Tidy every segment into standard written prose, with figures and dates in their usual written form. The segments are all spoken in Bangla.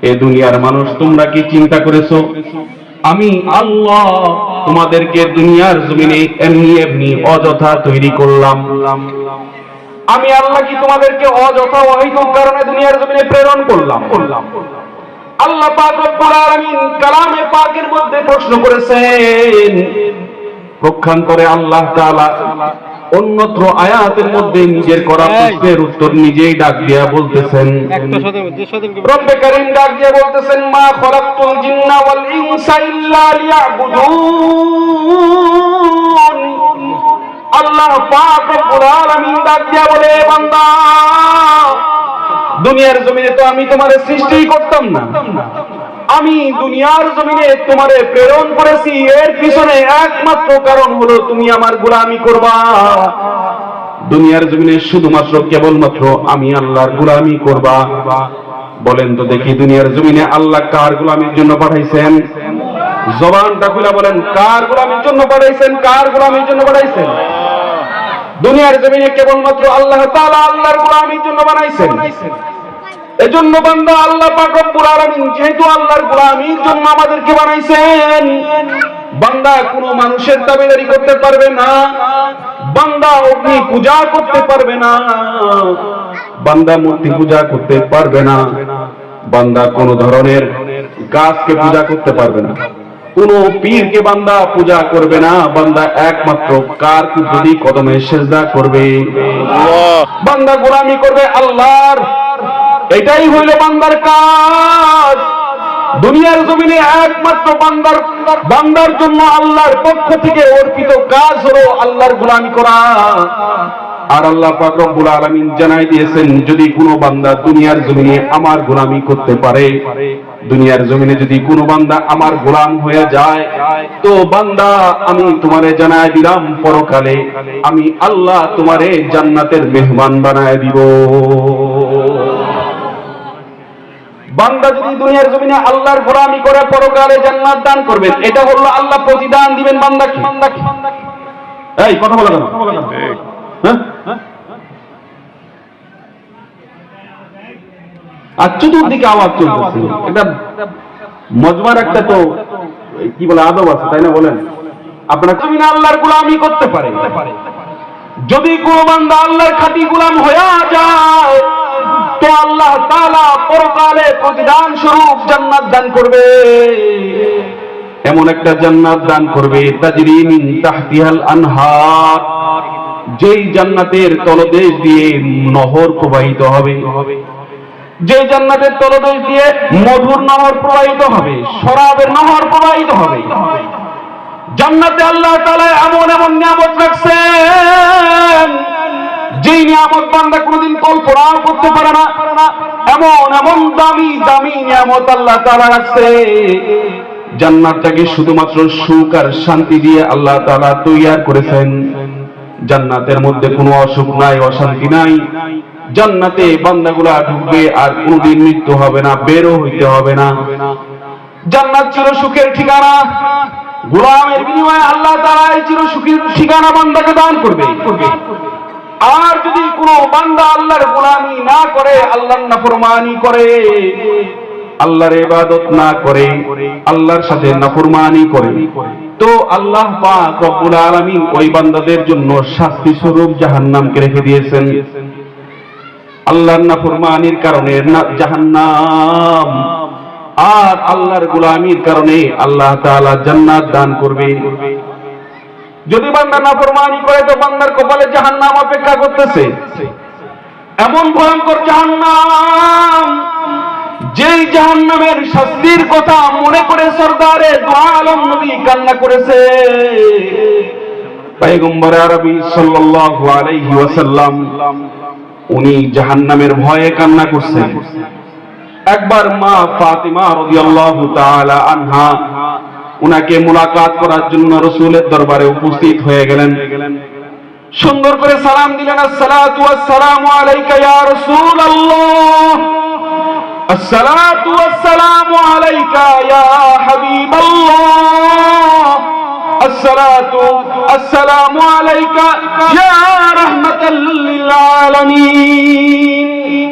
এ দুনিয়ার মানুষ, তোমরা কি চিন্তা করেছো আমি আল্লাহ তোমাদেরকে দুনিয়ার জমিনে এমনি এমনি অযথা তৈরি করলাম? আমি আল্লাহ কি তোমাদেরকে অযথা অহেতুক কারণে দুনিয়ার জমিনে প্রেরণ করলাম? আল্লাহ পাক রব্বুল আলামিন কালামে পাকের মধ্যে প্রশ্ন করেছেন। পক্ষান্তরে আল্লাহ তাআলা অন্যত্র আয়াতের মধ্যে নিজের করা প্রশ্নের উত্তর নিজেই ডাক দিয়া বলতেছেন। রব্বে কারীম ডাক দিয়া বলতেছেন, মা খলাকতুল জিন্না ওয়াল ইনসা ইল্লা লিয়াবুদুন। আল্লাহ পাক রব্বুল আলামিন ডাক দিয়া বলে, বান্দা, দুনিয়ার জমিনে তো আমি তোমারে সৃষ্টি করতাম না, আমি দুনিয়ার জমিনে তোমারে প্রেরণ করেছি এর পিছনে একমাত্র কারণ হলো তুমি আমার গোলামি করবা। দুনিয়ার জমিনে শুধুমাত্র কেবলমাত্র আমি আল্লাহর গোলামি করবা। বলেন তো দেখি, দুনিয়ার জমিনে আল্লাহ কার গোলামির জন্য পাঠাইছেন? জবানটা খুলে বলেন, কার গোলামির জন্য পাঠাইছেন? কার গোলামির জন্য পাঠাইছেন? দুনিয়ার জমিনে কেবলমাত্র আল্লাহ তাআলা আল্লাহর গোলামির জন্য বানাইছেন। এজন্য বান্দা, আল্লাহ পাক রব্বুল আলামিন যেহেতু আল্লাহর গোলামির জন্য আমাদেরকে বানাইছেন, বান্দা কোনো মানুষের দাবিদারি করতে পারবে না, বান্দা অগ্নি পূজা করতে পারবে না, বান্দা মূর্তি পূজা করতে পারবে না, বান্দা কোন ধরনের গাছকে পূজা করতে পারবে না, কোন পীরকে বান্দা পূজা করবে না। বান্দা একমাত্র কার যদি কদমে সেজদা করবে, বান্দা গোলামি করবে আল্লাহর। এটাই হইল বান্দার কাজ। দুনিয়ার জমিনে একমাত্র বান্দার জন্য আল্লাহর পক্ষ থেকে অর্পিত কাজ হলো আল্লাহর গোলামি করা। আর আল্লাহ পাক রব্বুল আলামিন জানাই দিয়েছেন, যদি কোনো বান্দা দুনিয়ার জমিনে আমার গোলামি করতে পারে, দুনিয়ার জমিনে যদি কোনো বান্দা আমার গোলাম হয়ে যায়, তো বান্দা আমি তোমারে জানাই দিলাম, পরকালে আমি আল্লাহ তোমারে জান্নাতের মেহমান বানায় দিব। বান্দা যদি দুনিয়ার জমিনে আল্লাহর গোলামি করে পরকালে জান্নাত দান করবেন, এটা হলো আল্লাহ প্রতিদান দিবেন বান্দাকে। এই কথা বলো কেন? হ্যাঁ, আর চতুর্দিকে আওয়াজ চলতেছে। এটা মজমার একটা তো কি বলে আদব আছে, তাই না? বলেন, আপনারা জমিনে আল্লাহর গোলামি করতে পারে, যদি কোন বান্দা আল্লাহর খাঁটি গোলাম হয়ে যায়, তো আল্লাহ তাআলা পরকালে প্রতিদান স্বরূপ জান্নাত দান করবে। এমন একটা জান্নাত দান করবে, তাজরি মিন তাহতিহাল আনহার, যেই জান্নাতের তলদেশ দিয়ে নহর প্রবাহিত হবে, যে জান্নাতের তলদেশ দিয়ে মধুর নহর প্রবাহিত হবে, শরাবের নহর প্রবাহিত হবে। জান্নাতে আল্লাহ তাআলা এমন এমন নিয়ামত রাখছেন, যেই নিয়ামত বান্দা কোনদিন কল্পনাও করতে পারে না। এমন এমন দামি দামি নিয়ামত আল্লাহ তাআলা রাখছে। জান্নাতটাকে শুধুমাত্র সুখ আর শান্তি দিয়ে আল্লাহ তাআলা তৈয়ার করেছেন। জান্নাতের মধ্যে কোনো অসুখ নাই, অশান্তি নাই। জান্নাতে বান্দাগুলা ঢুকবে আর কোনদিন মৃত্যু হবে না, বেরও হইতে হবে না। জান্নাত চির সুখের ঠিকানা। গোলামের বিনিময়ে আল্লাহ তাআলা এই চির সুখের ঠিকানা বান্দাকে দান করবে। আর যদি কোনো বান্দা আল্লাহর গোলামি না করে, আল্লাহর নাফরমানি করে, আল্লাহর ইবাদত না করে, আল্লাহর সাথে নাফরমানি করে, তো আল্লাহ পাক রব্বুল আলামিন ওই বান্দাদের জন্য শাস্তি স্বরূপ জাহান্নামকে রেখে দিয়েছেন। আল্লাহর নাফরমানির কারণে জাহান্নাম, আর আল্লাহর গোলামির কারণে আল্লাহ তাআলা জান্নাত দান করবে। যদি বান্দা নাফরমানি করে, তো বান্দার কপালে জাহান্নাম অপেক্ষা করতেছে। এমন ভয়ঙ্কর জাহান্নাম, যেই জাহান্নামের শাস্তির কথা মনে করে সরদারে দু আলম নবী কান্না করেছে। পয়গম্বর আরবি সাল্লাল্লাহু আলাইহি ওয়াসাল্লাম উনি জাহান্নামের ভয়ে কান্না করছেন। একবার মা ফাতিমা রাদিয়াল্লাহু তাআলা আনহা উনাকে মুলাকাত করার জন্য রাসূলের দরবারে উপস্থিত হয়ে গেলেন। সুন্দর করে সালাম দিলেন, আসসালাতু ওয়াসসালামু আলাইকা ইয়া রাসূলুল্লাহ, আসসালাতু ওয়াসসালামু আলাইকা ইয়া হাবিবাল্লাহ, আসসালাতু আসসালামু আলাইকা ইয়া রাহমাতাল লিল আলামিন।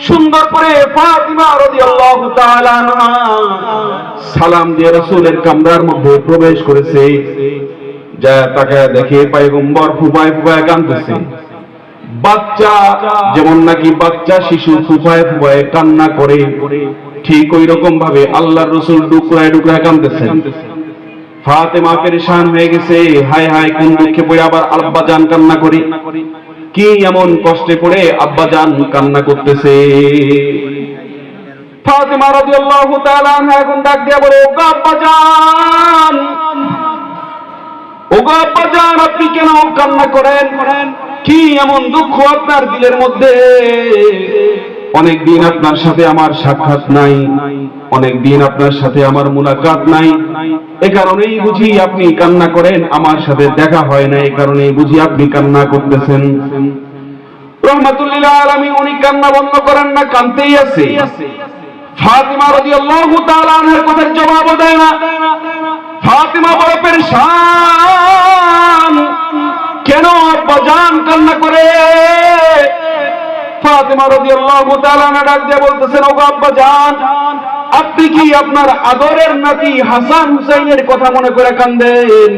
সুন্দর করে ফাতিমা রাদিয়াল্লাহু তাআলা আনহা সালাম দিয়ে রাসূলের কামরার মধ্যে প্রবেশ করেছে। যা তাকায় দেখে পয়গম্বর ফুপায় ফুপায় কাঁদতেছে। বাচ্চা যেমন নাকি বাচ্চা শিশু ফুপায় ফুপায় কান্না করে, ঠিক ওই রকম ভাবে আল্লাহর রাসূল টুকরায় টুকরায় কাঁদতেছেন। ফাতেমা পেরেশান হয়ে গেছে, হায় হায় কোন দুঃখে পড়ে আবার আব্বা জান কান্না করে, কি এমন কষ্টে পড়ে আব্বা জান কান্না করতেছে। ফাতেমা রাদিয়াল্লাহু তাআলা আনহা এখন ডাক দিয়ে বলে, ওগো আব্বা জান, ওগো আব্বা জান, আপনি কেন কান্না করেন? কি এমন দুঃখ আপনার দিলের মধ্যে? অনেকদিন আপনার সাথে আমার সাক্ষাৎ নাই, অনেকদিন আপনার সাথে আমার মুলাকাত নাই, এ কারণেই বুঝি আপনি কান্না করেন। আমার সাথে দেখা হয় না, এ কারণেই বুঝি আপনি কান্না করতেছেন। রাহমাতুল লিল আলামিন উনি কান্না বন্ধ করেন না, কাঁদতেই আছে। ফাতিমা রাদিয়াল্লাহু তাআলা আনহার কথার জবাব দেয় না। ফাতিমা বড় পেরেশান, কেন আব্বা জান কান্না করে? ফাতিমা রাদিয়াল্লাহু তাআলা আনহা ডাক দিয়ে বলতেছেন, ওগো আব্বা জান, আপনি কি আপনার আদরের নাতি হাসান হুসাইনের কথা মনে করে কাঁদেন?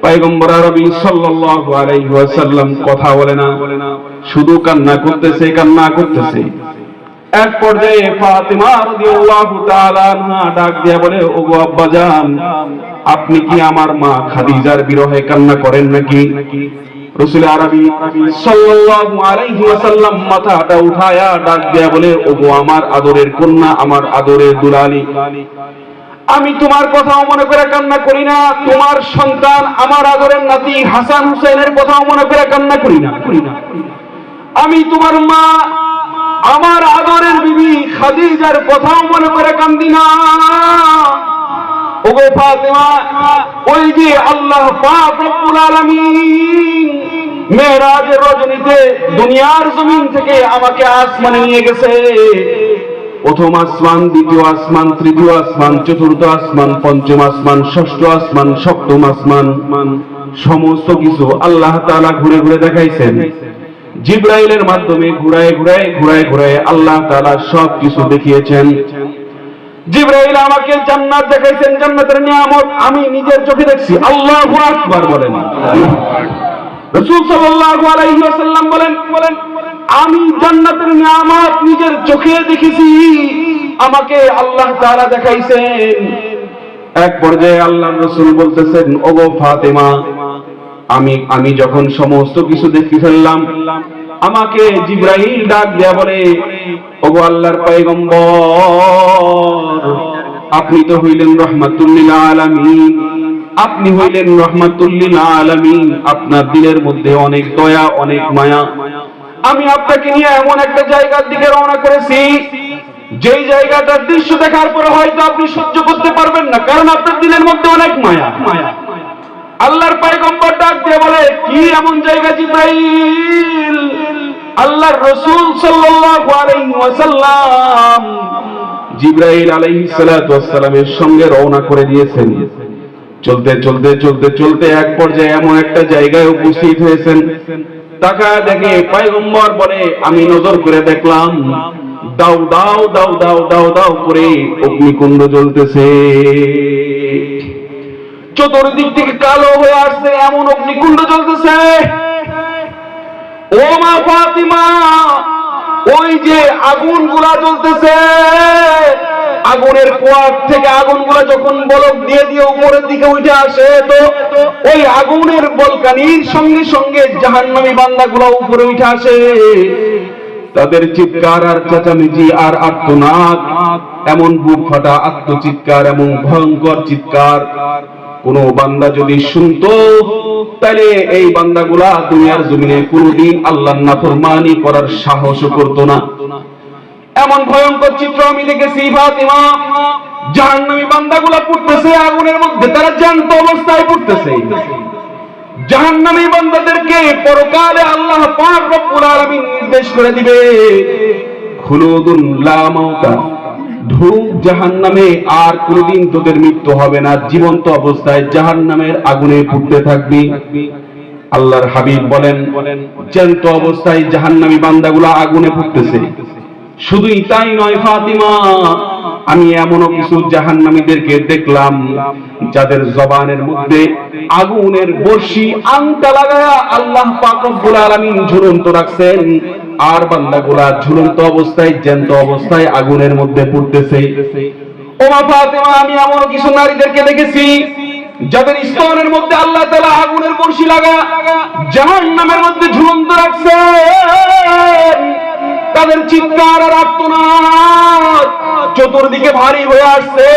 পয়গম্বর আরবি সাল্লাল্লাহু আলাইহি ওয়াসাল্লাম কথা বলে না, শুধু কান্না করতেছে, কান্না করতেছে। এক পর্যায়ে ফাতিমা রাদিয়াল্লাহু তাআলা আনহা ডাক দিয়ে বলে, ওগো আব্বা জান, আপনি কি আমার মা খাদিজার বিরহে কান্না করেন নাকি? রাসূল আরবি সাল্লাল্লাহু আলাইহি ওয়াসাল্লাম মাথাটা উঠায়া ডাক দিয়ে বলে, ওগো আমার আদরের কন্যা, আমার আদরের দুলালি, আমি তোমার কথাও মনে করে কান্না করি না, তোমার সন্তান আমার আদরের নাতি হাসান হুসাইনের কথাও মনে করে কান্না করি না। আমি তোমার মা আমার আদরের বিবি খাদিজার কথাও মনে করে কান্দি না। ওগো ফাতেমা, ওই যে আল্লাহ পাক রব্বুল আলামিন মেরাজের রজনীতে দুনিয়ার জমিন থেকে আমাকে আসমানে নিয়ে গেছে। প্রথম আসমান, দ্বিতীয় আসমান, তৃতীয় আসমান, চতুর্থ আসমান, পঞ্চম আসমান, ষষ্ঠ আসমান, সপ্তম আসমান, সমস্ত কিছু আল্লাহ তাআলা ঘুরে ঘুরে দেখাইছেন। জিবরাইলের মাধ্যমে ঘুরায় ঘুরায় ঘুরায় ঘুরায় আল্লাহ তাআলা সব কিছু দেখিয়েছেন। জিবরাইল আমাকে জান্নাত দেখাইছেন, জান্নাতের নিয়ামত আমি নিজের চোখে দেখছি। আল্লাহু আকবার বলেন। রাসূল সাল্লাল্লাহু আলাইহি ওয়াসাল্লাম বলেন, আমি জান্নাতের নিয়ামত নিজের চোখে দেখেছি, আমাকে আল্লাহ তাআলা দেখাইছেন। এক পর্যায়ে আল্লাহর রাসূল বলতেছেন, ওগো ফাতেমা, আমি যখন সমস্ত কিছু দেখে ফেললাম, আমাকে জিবরাইল ডাক দেয়া বলে, ওগো আল্লাহর পয়গম্বর, আপনি তো হইলেন রাহমাতুল লিল আলামিন, আপনি হইলেন রাহমাতুল লিল আলামিন, আপনার দিলের মধ্যে অনেক দয়া, অনেক মায়া। আমি আপনাকে নিয়ে এমন একটা জায়গার দিকে রওনা করেছি, যেই জায়গাটার দৃশ্য দেখার পরে হয়তো আপনি সহ্য করতে পারবেন না, কারণ আপনার দিলের মধ্যে অনেক মায়া। আল্লাহর পয়গম্বর ডাক দিয়ে বলে, কি এমন জায়গা জিবরাইল? আল্লাহর রাসূল সাল্লাল্লাহু আলাইহি ওয়াসাল্লাম জিবরাইল আলাইহিস সালাতু ওয়াস সালামের সঙ্গে রওনা করে দিয়েছেন। চলতে চলতে চলতে চলতে এক পর্যায়ে এমন একটা জায়গায় উপস্থিত হয়েছেন। তাকায় দেখে পয়গম্বর বলে, আমি নজর করে দেখলাম দাও দাও দাও দাও দাও দাও করে অগ্নিকুণ্ড জ্বলতেছে। চতুর্দিক থেকে কালো হয়ে আসছে এমন অগ্নিকুণ্ড জ্বলতেছে। ও মা ফাতিমা, ওই যে আগুনগুলা জ্বলতেছে, আগুনের কোয়ার থেকে আগুনগুলা যখন বলক দিয়ে দিয়ে উপরের দিকে উঠে আসে, তো ওই আগুনের বলকানির সঙ্গে সঙ্গে জাহান্নামী বান্দাগুলো উপরে উঠে আসে। তাদের চিৎকার আর চেঁচামেচি আর আর্তনাদ, এমন বুক ফাটা আত্মচিৎকার, এমন ভয়ঙ্কর চিৎকার, কোন বান্দা যদি শুনতো, তাহলে এই বান্দাগুলা দুনিয়ার জমিনে কোনদিন আল্লাহর নাফরমানি করার সাহসও করতো না। এমন ভয়ঙ্কর চিত্র আমি দেখেছি। ফাতিমা, জাহান্নামী বান্দাগুলা পড়তেছে আগুনের মধ্যে, তারা জ্যান্ত অবস্থায় পড়তেছে। জাহান্নামী বান্দাদেরকে পরকালে আল্লাহ পাক রব্বুল আলামিন নির্দেশ করে দিবে, খুলুদুন লা মাউতা, ঢুক জাহান্নামে, আর কোনদিন তোদের মৃত্যু হবে না, জীবন্ত অবস্থায় জাহান্নামের আগুনে পুড়তে থাকবি। আল্লাহর হাবিব বলেন, জ্যান্ত অবস্থায় জাহান্নামী বান্দাগুলা আগুনে পুড়তেছে। শুধুই তাই নয় ফাতিমা, আমি এমনও কিছু জাহান্নামীদেরকে দেখলাম যাদের জবানের মধ্যে আগুনের বর্ষি আংটা লাগায়া আল্লাহ পাক রব্বুল আলামিন ঝুলন্ত রাখছেন, আর বান্দাগুলা ঝুলন্ত অবস্থায় জ্যান্ত অবস্থায় আগুনের মধ্যে পড়তেছে। ও মা ফাতিমা, আমি এমন কিছু নারীদেরকে দেখেছি যাদের স্তনের মধ্যে আল্লাহ তাআলা আগুনের বর্ষি লাগা জাহান্নামের মধ্যে ঝুলন্ত রাখছেন। তাদের চিৎকার আর আর্তনাদ চতুর্দিকে ভারী হয়ে আসছে,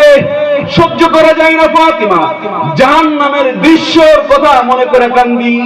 সহ্য করা যায় না ফাতিমা। জাহান্নামের দৃশ্যের কথা মনে করে কান্দি।